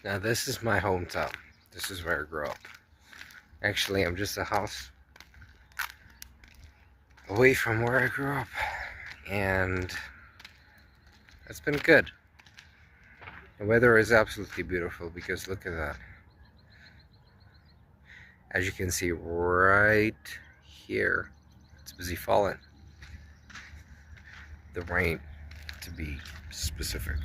Now this is my hometown. This is where I grew up. Actually, I'm just a house away from where I grew up. And it's been good. The weather is absolutely beautiful because look at that. As you can see right here, it's busy falling. The rain, to be specific.